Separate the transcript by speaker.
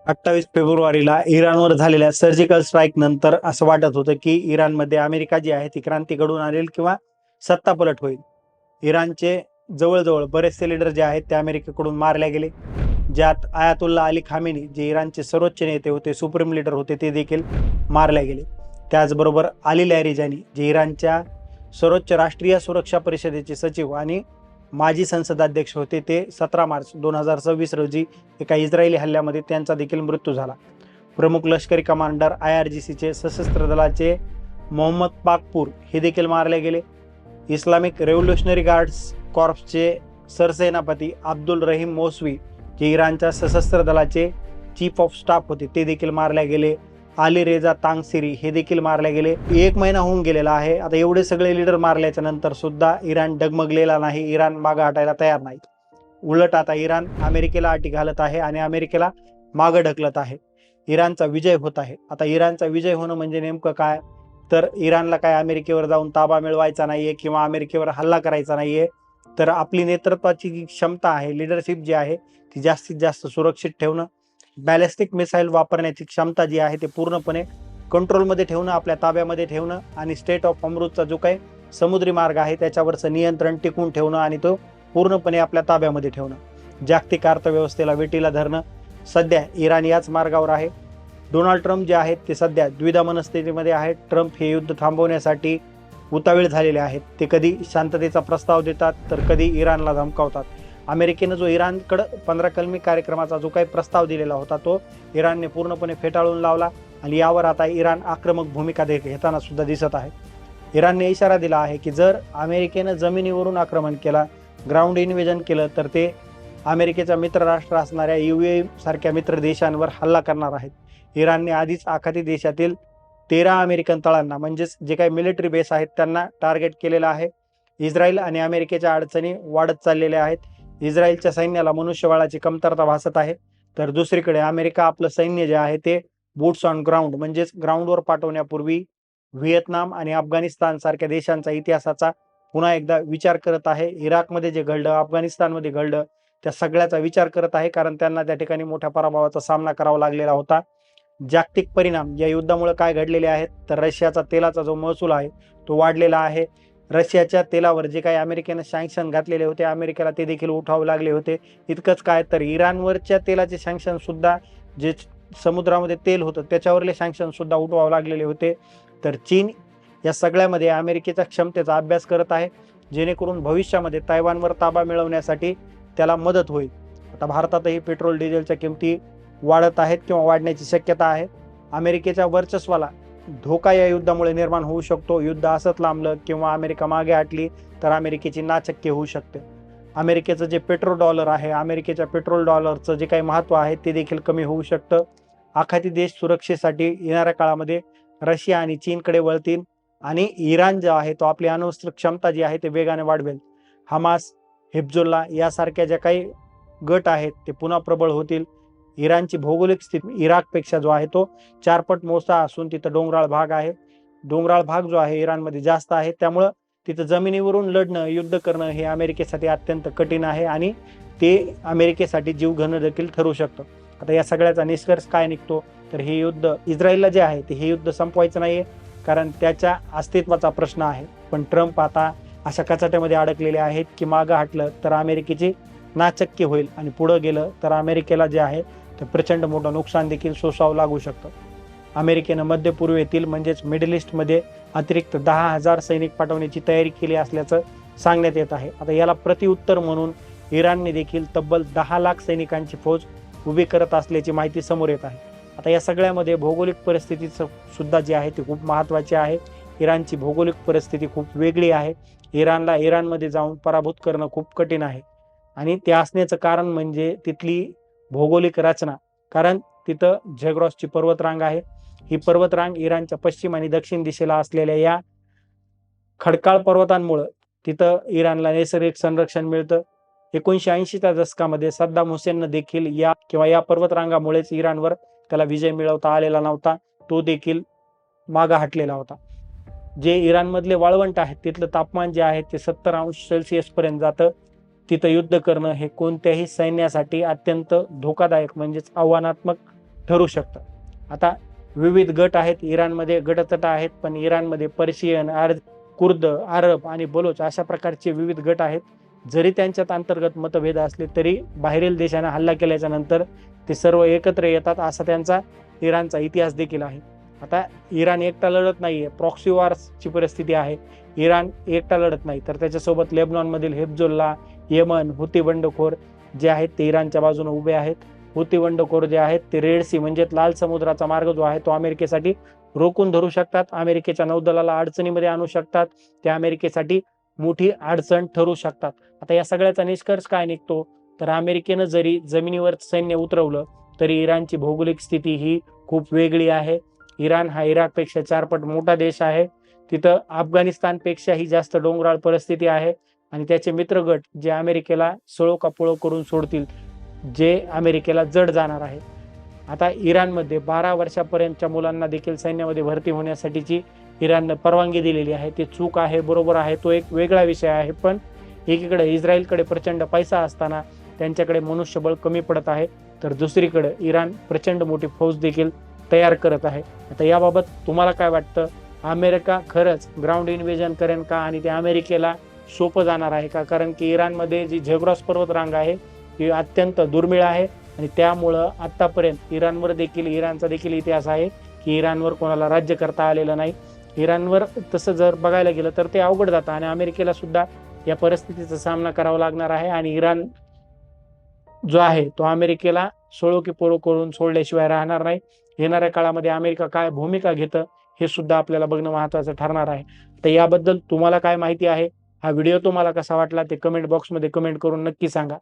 Speaker 1: 28 फेब्रुवारीला इराणवर झालेल्या surgical strike नंतर असं वाटत होतं की इराणमध्ये अमेरिका जी आहे ती क्रांती घडवून आणेल किंवा सत्तापलट होईल. इराणचे जवळजवळ बरेचसे लीडर जे आहेत ते अमेरिकेकडून मारले गेले, ज्यात आयातुल्ला अली खामेनी जे इराणचे सर्वोच्च नेते होते, सुप्रीम लीडर होते, ते देखील मारले गेले. त्याचबरोबर अली लॅरिजानी जे इराणच्या सर्वोच्च राष्ट्रीय सुरक्षा परिषदेचे सचिव आणि माजी संसदाध्यक्ष होते, ते 17 मार्च 2026 रोजी एका इस्रायली हल्ल्यामध्ये त्यांचा देखील मृत्यू झाला. प्रमुख लष्करी कमांडर IRGCचे सशस्त्र दलाचे मोहम्मद पाकपूर हे देखील मारले गेले. इस्लामिक रेव्होल्युशनरी गार्ड्स कॉर्प्सचे सरसेनापती अब्दुल रहीम मोसवी जे इराणच्या सशस्त्र दलाचे चीफ ऑफ स्टाफ होते, ते देखील मारले गेले. अली रेजा तांगसिरी हे देखील मारले गेले. 1 महिना होऊन गेलेला आहे. आता एवढे सगळे लीडर मारल्याच्या नंतर सुद्धा इराण डगमगलेला नाही, इराण मागे हटायला तयार नाही. उलट आता इराण अमेरिकेला अटी घालत आहे आणि अमेरिकेला मागे ढकलत आहे. इराणचा विजय होत आहे. आता इराणचा विजय होणं म्हणजे नेमकं काय, तर इराणला काय अमेरिकेवर जाऊन ताबा मिळवायचा नाहीये किंवा अमेरिकेवर हल्ला करायचा नाहीये, तर आपली नेतृत्वाची जी क्षमता आहे, लिडरशिप जी आहे ती जास्तीत जास्त सुरक्षित ठेवणं, बॅलिस्टिक मिसाईल वापरण्याची क्षमता जी आहे ते पूर्णपणे कंट्रोलमध्ये ठेवणं, आपल्या ताब्यामध्ये ठेवणं आणि स्टेट ऑफ हॉर्मुझचा जो काही समुद्री मार्ग आहे त्याच्यावरचं नियंत्रण टिकवून ठेवणं आणि तो पूर्णपणे आपल्या ताब्यामध्ये ठेवणं. जागतिक अर्थव्यवस्थेला वेटीला धरणं. सध्या इराण याच मार्गावर आहे. डोनाल्ड ट्रम्प जे आहेत ते सध्या द्विधा मनस्थितीमध्ये आहेत. ट्रम्प हे युद्ध थांबवण्यासाठी उतावीळ झालेले आहेत. ते कधी शांततेचा प्रस्ताव देतात तर कधी इराणला धमकावतात. अमेरिकेनं जो इराणकडे 15 कलमी कार्यक्रमाचा जो काही प्रस्ताव दिलेला होता तो इराणने पूर्णपणे फेटाळून लावला आणि यावर आता इराण आक्रमक भूमिका घेताना सुद्धा दिसत आहे. इराणने इशारा दिला आहे की जर अमेरिकेनं जमिनीवरून आक्रमण केला, ग्राउंड इन्व्हेजन केलं, तर ते अमेरिकेचा मित्र राष्ट्र असणाऱ्या UAE सारख्या मित्र देशांवर हल्ला करणार आहेत. इराणने आधीच आखाती देशातील 13 अमेरिकन तळांना म्हणजेच जे काही मिलिटरी बेस आहेत त्यांना टार्गेट केलेलं आहे. इस्रायल आणि अमेरिकेच्या अडचणी वाढत चाललेल्या आहेत. इस्रायलच्या सैन्याला मनुष्यबळाची कमतरता भासत आहे, तर दुसरीकडे अमेरिका आपलं सैन्य जे आहे ते बूट्स ऑन ग्राउंड म्हणजेच ग्राउंडवर पाठवण्यापूर्वी व्हिएतनाम आणि अफगाणिस्तान सारख्या देशांचा इतिहासाचा पुन्हा एकदा विचार करत आहे. इराकमध्ये जे घडलं, अफगाणिस्तानमध्ये घडलं, त्या सगळ्याचा विचार करत आहे, कारण त्यांना त्या ठिकाणी मोठ्या पराभवाचा सामना करावा लागलेला होता. जागतिक परिणाम या युद्धामुळे काय घडलेले आहेत, तर रशियाचा तेलाचा जो महसूल आहे तो वाढलेला आहे. रशियाच्या तेलावर जे काही अमेरिकेनं सँक्शन घातलेले होते, अमेरिकेला ते देखील उठावे लागले होते. इतकंच काय, तर इराणवरच्या तेलाचे सँक्शन सुद्धा, जे समुद्रामध्ये तेल होतं त्याच्यावरले सँक्शन सुद्धा उठवावे लागलेले होते. तर चीन या सगळ्यामध्ये अमेरिकेच्या क्षमतेचा अभ्यास करत आहे, जेणेकरून भविष्यामध्ये तैवानवर ताबा मिळवण्यासाठी त्याला मदत होईल. आता भारतातही पेट्रोल डिझेलच्या किमती वाढत आहेत किंवा वाढण्याची शक्यता आहे. अमेरिकेच्या वर्चस्वाला धोका या युद्धामुळे निर्माण होऊ शकतो. युद्ध असत लांबलं किंवा अमेरिका मागे हटली तर अमेरिकेची नाचक्की होऊ शकते. अमेरिकेचं जे पेट्रोल डॉलर आहे, अमेरिकेच्या पेट्रोल डॉलरचं जे काही महत्त्व आहे ते देखील कमी होऊ शकतं. आखाती देश सुरक्षेसाठी येणाऱ्या काळामध्ये रशिया आणि चीनकडे वळतील आणि इराण जो आहे तो आपली अण्वस्त्र क्षमता जी आहे ते वेगाने वाढवेल. हमास, हिजबुल्ला यासारख्या ज्या काही गट आहेत ते पुन्हा प्रबळ होतील. इराणची भौगोलिक स्थिती इराकपेक्षा जो आहे तो 4 पट मोठा असून तिथं डोंगराळ भाग आहे. डोंगराळ भाग जो आहे इराणमध्ये जास्त आहे, त्यामुळं तिथं जमिनीवरून लढणं, युद्ध करणं हे अमेरिकेसाठी अत्यंत कठीण आहे आणि ते अमेरिकेसाठी जीवघेणं देखील ठरू शकतं. आता या सगळ्याचा निष्कर्ष काय निघतो, तर हे युद्ध इस्रायलला जे आहे ते हे युद्ध संपवायचं नाहीये, कारण त्याच्या अस्तित्वाचा प्रश्न आहे. पण ट्रम्प आता अशा कचाट्यामध्ये अडकलेले आहेत की मागं हटलं तर अमेरिकेची नाचक्की होईल आणि पुढं गेलं तर अमेरिकेला जे आहे तर प्रचंड मोठं नुकसान देखील सोसावं लागू शकतं. अमेरिकेनं मध्य पूर्वेतील म्हणजेच मिडल ईस्टमध्ये अतिरिक्त 10,000 सैनिक पाठवण्याची तयारी केली असल्याचं सांगण्यात येत आहे. आता याला प्रतिउत्तर म्हणून इराणने देखील तब्बल 10 लाख सैनिकांची फौज उभी करत असल्याची माहिती समोर येत आहे. आता या सगळ्यामध्ये भौगोलिक परिस्थिती सुद्धा जी आहे ती खूप महत्त्वाची आहे. इराणची भौगोलिक परिस्थिती खूप वेगळी आहे. इराणला इराणमध्ये जाऊन पराभूत करणं खूप कठीण आहे आणि ते असण्याचं कारण म्हणजे तिथली भौगोलिक रचना. कारण तिथं झेग्रॉसची पर्वतरांग आहे. ही पर्वतरांग इराणच्या पश्चिम आणि दक्षिण दिशेला असलेल्या या खडकाळ पर्वतांमुळे तिथं इराणला नैसर्गिक संरक्षण मिळतं. 1980च्या दशकामध्ये सद्दाम हुसेननं देखील या पर्वतरांगामुळेच इराणवर त्याला विजय मिळवता आलेला नव्हता. तो देखील मागं हटलेला होता. जे इराणमधले वाळवंट आहेत तिथलं तापमान जे आहे ते 70 अंश सेल्सिअस पर्यंत जातं. तिथं युद्ध करणं हे कोणत्याही सैन्यासाठी अत्यंत धोकादायक म्हणजेच आव्हानात्मक ठरू शकतं. आता विविध गट आहेत इराणमध्ये, गटतट आहेत, पण इराणमध्ये पर्शियन, कुर्द, अरब आणि बलोच अशा प्रकारचे विविध गट आहेत. जरी त्यांच्यात अंतर्गत मतभेद असले तरी बाहेरील देशाने हल्ला केल्याच्या नंतर ते सर्व एकत्र येतात, असा त्यांचा इराणचा इतिहास देखील आहे. आता इराण एकटा लढत नाहीये, प्रॉक्सी वॉर्सची परिस्थिती आहे. इराण एकटा लढत नाही, तर त्याच्यासोबत लेबनॉनमधील हिजबुल्लाह, येमन, हुती बंडखोर जे आहेत ते इराणच्या बाजूने उभे आहेत. हुती बंडखोर जे आहेत ते रेड सी म्हणजे लाल समुद्राचा मार्ग जो आहे तो अमेरिकेसाठी रोखून धरू शकतात, अमेरिकेच्या नौदलाला अडचणीमध्ये आणू शकतात, ते अमेरिकेसाठी मोठी अडचण ठरू शकतात. आता या सगळ्याचा निष्कर्ष काय निघतो, तर अमेरिकेनं जरी जमिनीवर सैन्य उतरवलं तरी इराणची भौगोलिक स्थिती ही खूप वेगळी आहे. इराण हा इराकपेक्षा 4 पट मोठा देश आहे. तिथं अफगाणिस्तानपेक्षाही जास्त डोंगराळ परिस्थिती आहे आणि त्याचे मित्रगट जे अमेरिकेला सळो का पळो करून सोडतील, जे अमेरिकेला जड जाणार आहे. आता इराणमध्ये 12 वर्षापर्यंतच्या मुलांना देखील सैन्यामध्ये भरती होण्यासाठीची इराणनं परवानगी दिलेली आहे. ते चूक आहे, बरोबर आहे, तो एक वेगळा विषय आहे. पण एकीकडे इस्रायलकडे प्रचंड पैसा असताना त्यांच्याकडे मनुष्यबळ कमी पडत आहे, तर दुसरीकडे इराण प्रचंड मोठी फौज देखील तयार करत आहे. आता याबाबत तुम्हाला काय वाटतं? अमेरिका खरंच ग्राउंड इन्व्हेजन करेन का आणि ते अमेरिकेला सोपं जाणार आहे का? कारण की इराणमध्ये जी झेग्रॉस पर्वतरांग आहे ती अत्यंत दुर्मिळ आहे आणि त्यामुळं आतापर्यंत इराणचा देखील इतिहास आहे की इराणवर कोणाला राज्य करता आलेलं नाही. इराणवर तसं जर बघायला गेलं तर ते अवघड जातं आणि अमेरिकेला सुद्धा या परिस्थितीचा सामना करावा लागणार आहे आणि इराण जो आहे तो अमेरिकेला सोळो की पोळो करून सोडल्याशिवाय राहणार नाही. येणाऱ्या काळामध्ये अमेरिका काय भूमिका घेतं हे सुद्धा आपल्याला बघणं महत्त्वाचं ठरणार आहे. तर याबद्दल तुम्हाला काय माहिती आहे? हा व्हिडिओ तुम्हाला कसा वाटला ते कमेंट बॉक्समध्ये कमेंट करून नक्की सांगा.